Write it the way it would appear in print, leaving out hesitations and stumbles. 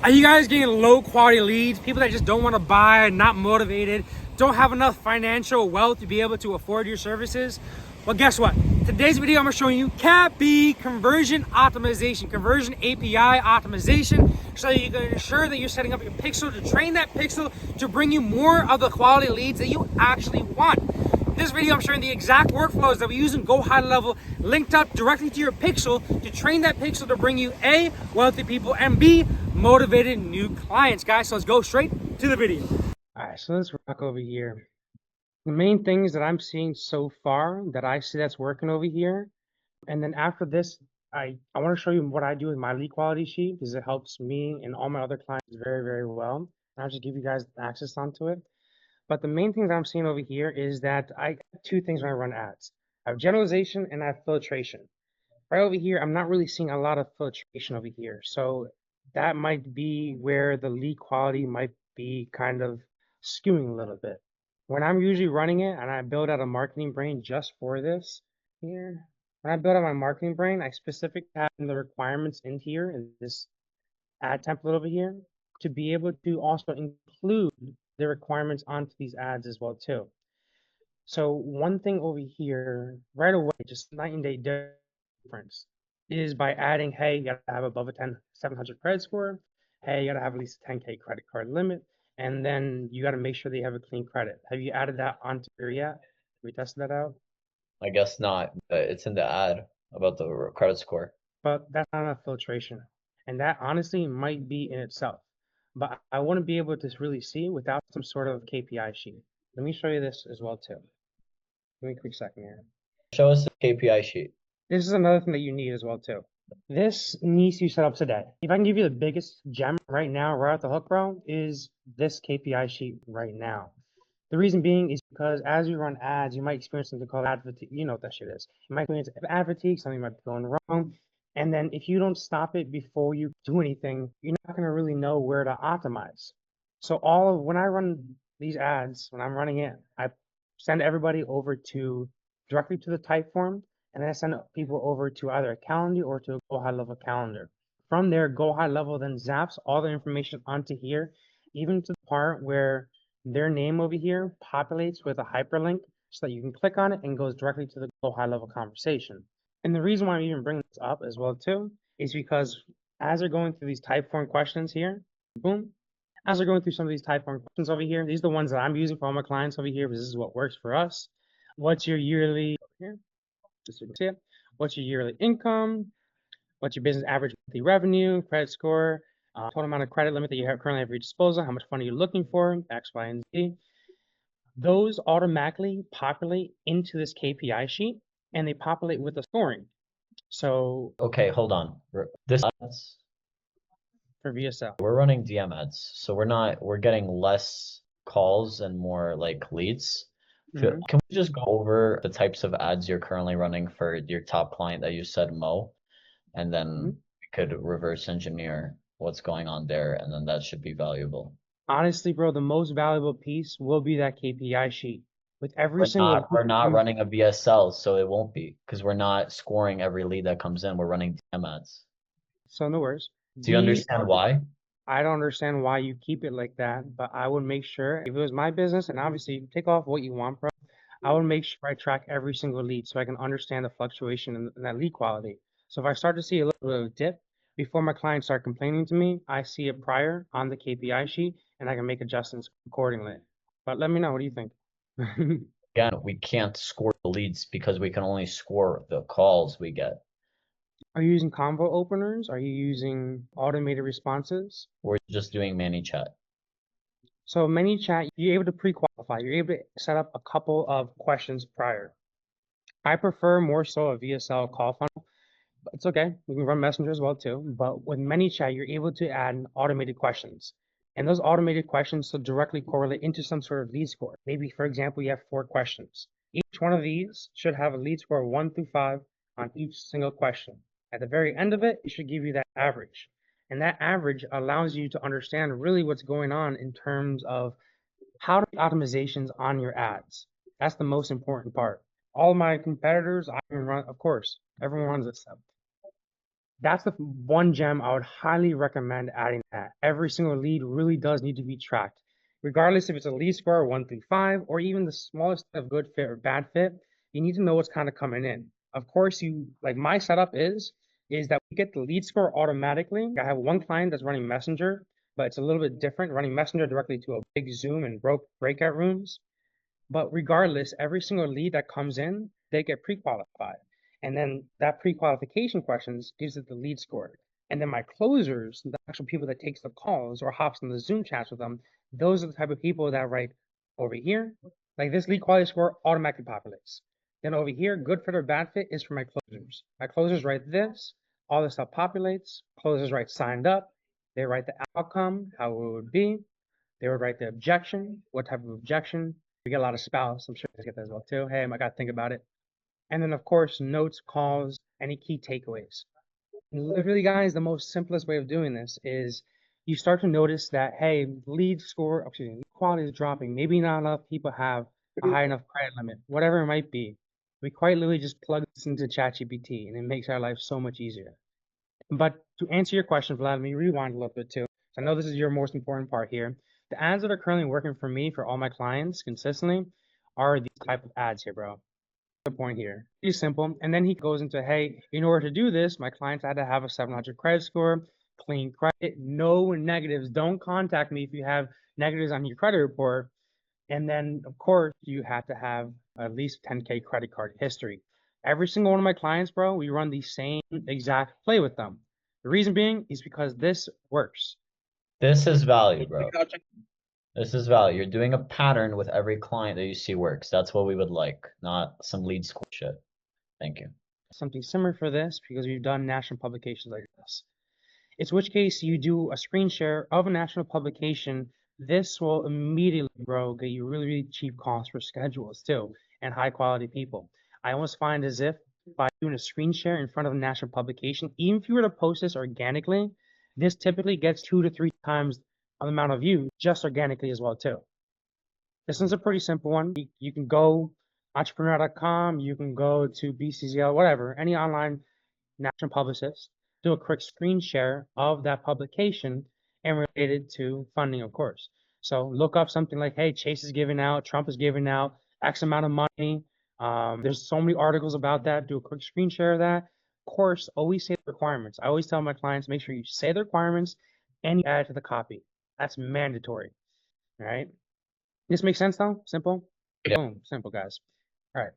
Are you guys getting low quality leads? People that just don't want to buy, not motivated, don't have enough financial wealth to be able to afford your services? Well, guess what? Today's video, I'm gonna show you CAPI conversion optimization, conversion API optimization, so you can ensure that you're setting up your pixel to train that pixel to bring you more of the quality leads that you actually want. In this video, I'm showing the exact workflows that we use in Go High Level, linked up directly to your pixel to train that pixel to bring you A, wealthy people, and B, motivated new clients. Guys, so let's go straight to the video. All right, so let's rock over here. The main things that I'm seeing so far that I see that's working over here. And then after this, I want to show you what I do with my lead quality sheet because it helps me and all my other clients very, very well. And I'll just give you guys access onto it. But the main thing that I'm seeing over here is that I have two things when I run ads. I have generalization and I have filtration. Right over here, I'm not really seeing a lot of filtration over here. So that might be where the lead quality might be kind of skewing a little bit. When I'm usually running it and I build out a marketing brain just for this here, when I build out my marketing brain, I specifically have the requirements in here in this ad template over here to be able to also include the requirements onto these ads as well too. So one thing over here right away, just night and day difference, is by adding, hey, you gotta have above a 700 credit score. Hey, you gotta have at least a 10K credit card limit. And then you gotta make sure that you have a clean credit. Have you added that onto here yet? Have we tested that out? I guess not, but it's in the ad about the credit score. But that's not enough filtration. And that honestly might be in itself. But I want to be able to really see without some sort of KPI sheet. Let me show you this as well too. Give me a quick second here. Show us the KPI sheet. This is another thing that you need as well too. This needs to be set up today. If I can give you the biggest gem right now, right off the hook, bro, is this KPI sheet right now. The reason being is because as you run ads, you might experience something called ad fatigue. You know what that shit is. You might experience ad fatigue, something might be going wrong. And then if you don't stop it before you do anything, you're not going to really know where to optimize. So when I run these ads, when I'm running it, I send everybody over to directly to the type form, and then I send people over to either a calendar or to a Go High Level calendar. From there, Go High Level then zaps all the information onto here, even to the part where their name over here populates with a hyperlink so that you can click on it and goes directly to the Go High Level conversation. And the reason why I'm even bringing this up as well too is because as they're going through these type form questions here, boom, as they're going through some of these type form questions over here, these are the ones that I'm using for all my clients over here because this is what works for us. What's your yearly here? Just so you can see it. What's your yearly income? What's your business average monthly revenue, credit score, total amount of credit limit that you currently have at your disposal, how much fund are you looking for, X, Y, and Z. Those automatically populate into this KPI sheet and they populate with the scoring. So Okay, hold on. This ads, for VSL, we're running DM ads, so we're getting less calls and more like leads. mm-hmm. Can we just go over the types of ads you're currently running for your top client that you said Mo, and then Mm-hmm. we could reverse engineer what's going on there, and then that should be valuable. Honestly, bro, the most valuable piece will be that KPI sheet. With every single We're not running a VSL, so it won't be because we're not scoring every lead that comes in. We're running DM ads. so no worries. Do you understand why? I don't understand why you keep it like that, but I would make sure if it was my business, and obviously take off what you want, bro. I would make sure I track every single lead so I can understand the fluctuation in that lead quality. So if I start to see a little bit of a dip before my clients start complaining to me, I see it prior on the KPI sheet and I can make adjustments accordingly. But let me know, what do you think? Again, we can't score the leads because we can only score the calls we get. Are you using convo openers? Are you using automated responses? We're just doing ManyChat. So ManyChat, you're able to pre-qualify. You're able to set up a couple of questions prior. I prefer more so a VSL call funnel. It's okay. We can run Messenger as well too. But with ManyChat, you're able to add automated questions. And those automated questions will directly correlate into some sort of lead score. Maybe, for example, you have 4 questions. Each one of these should have a lead score of 1 through 5 on each single question. At the very end of it, it should give you that average. And that average allows you to understand really what's going on in terms of how to make optimizations on your ads. That's the most important part. All my competitors, I can run, of course, everyone runs this stuff. That's the one gem I would highly recommend adding that. Every single lead really does need to be tracked. Regardless if it's a lead score 1 through 5 or even the smallest of good fit or bad fit, you need to know what's kind of coming in. Of course, you like my setup is that we get the lead score automatically. I have one client that's running Messenger, but it's a little bit different, running Messenger directly to a big Zoom and breakout rooms. But regardless, every single lead that comes in, they get pre-qualified. And then that pre-qualification questions gives it the lead score. And then my closers, the actual people that takes the calls or hops on the Zoom chats with them, those are the type of people that write over here, like this lead quality score automatically populates. Then over here, good fit or bad fit is for my closers. My closers write this, all this stuff populates, closers write signed up, they write the outcome, how it would be, they would write the objection, what type of objection. We get a lot of spouse. I'm sure you guys get that as well too. Hey, I got to think about it. And then of course, notes, calls, any key takeaways. Literally, guys, the most simplest way of doing this is you start to notice that, hey, lead score, excuse me, lead quality is dropping. Maybe not enough people have a high enough credit limit, whatever it might be. We quite literally just plug this into ChatGPT and it makes our life so much easier. But to answer your question, Vlad, let me rewind a little bit too. I know this is your most important part here. The ads that are currently working for me for all my clients consistently are these type of ads here, bro. The point here. Pretty simple. And then he goes into, hey, in order to do this, my clients had to have a 700 credit score, clean credit, no negatives. Don't contact me if you have negatives on your credit report. And then, of course, you have to have at least 10K credit card history. Every single one of my clients, bro, we run the same exact play with them. The reason being is because this works. This is value, bro. This is value. You're doing a pattern with every client that you see works. That's what we would like, not some lead score shit. Thank you. Something similar for this because we've done national publications like this. It's which case you do a screen share of a national publication. This will immediately, bro, get you really, really cheap costs for schedules too and high quality people. I almost find as if by doing a screen share in front of a national publication, even if you were to post this organically, this typically gets 2 to 3 times the amount of views just organically as well too. This one's a pretty simple one. You can go entrepreneur.com, you can go to BCZL, whatever, any online national publicist, do a quick screen share of that publication and related to funding, of course. So look up something like, hey, Chase is giving out, Trump is giving out X amount of money. There's so many articles about that. Do a quick screen share of that. Of course, always say the requirements. I always tell my clients, make sure you say the requirements and you add it to the copy. That's mandatory. All right. This makes sense though? Simple? Yeah. Boom. Simple, guys. All right.